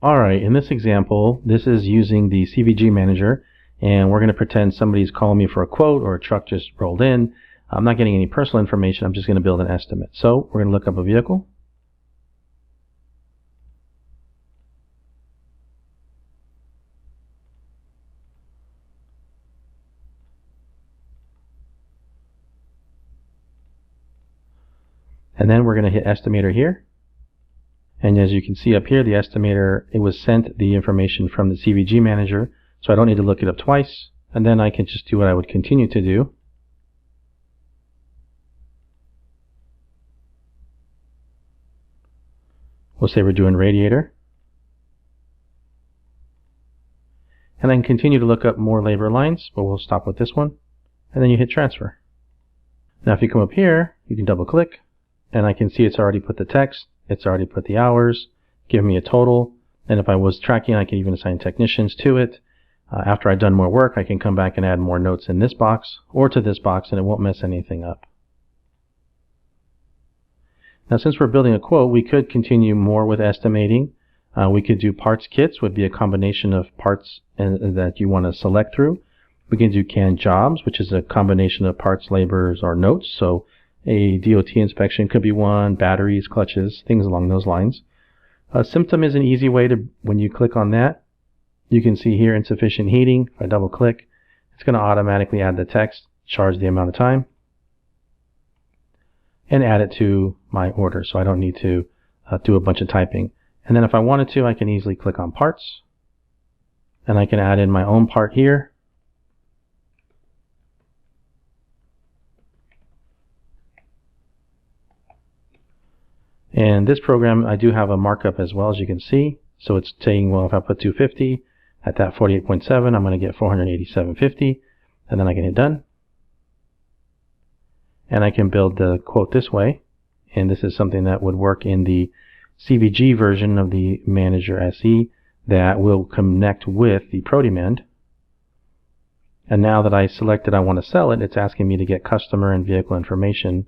Alright, in this example, this is using the CVG manager, and we're going to pretend somebody's calling me for a quote or a truck just rolled in. I'm not getting any personal information, I'm just going to build an estimate. So we're going to look up a vehicle. And then we're going to hit estimator here. And as you can see up here, the estimator, it was sent the information from the CVG manager, so I don't need to look it up twice. And then I can just do what I would continue to do. We'll say we're doing radiator. And then continue to look up more labor lines, but we'll stop with this one. And then you hit transfer. Now if you come up here, you can double click, and I can see it's already put the text. It's already put the hours, give me a total, and if I was tracking, I can even assign technicians to it. After I've done more work, I can come back and add more notes in this box or to this box, and it won't mess anything up. Now since we're building a quote, we could continue more with estimating. We could do parts kits, would be a combination of parts that you want to select through. We can do canned jobs, which is a combination of parts, labors, or notes. So a DOT inspection could be one, batteries, clutches, things along those lines. A symptom is an easy way to, when you click on that, you can see here insufficient heating. If I double click, it's going to automatically add the text, charge the amount of time, and add it to my order, so I don't need to do a bunch of typing. And then if I wanted to, I can easily click on parts, and I can add in my own part here. And this program, I do have a markup as well, as you can see. So it's saying, well, if I put 250 at that 48.7, I'm going to get 487.50, and then I can hit done. And I can build the quote this way. And this is something that would work in the CVG version of the Manager SE that will connect with the ProDemand. And now that I selected I want to sell it, it's asking me to get customer and vehicle information,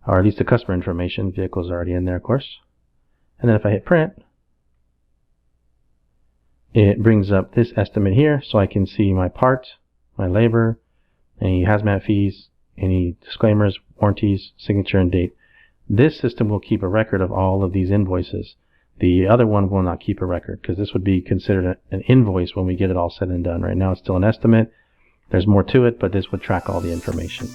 or at least the customer information. Vehicle's already in there, of course. And then if I hit print, it brings up this estimate here, so I can see my part, my labor, any hazmat fees, any disclaimers, warranties, signature, and date. This system will keep a record of all of these invoices. The other one will not keep a record, because this would be considered an invoice when we get it all said and done. Right now it's still an estimate. There's more to it, but this would track all the information.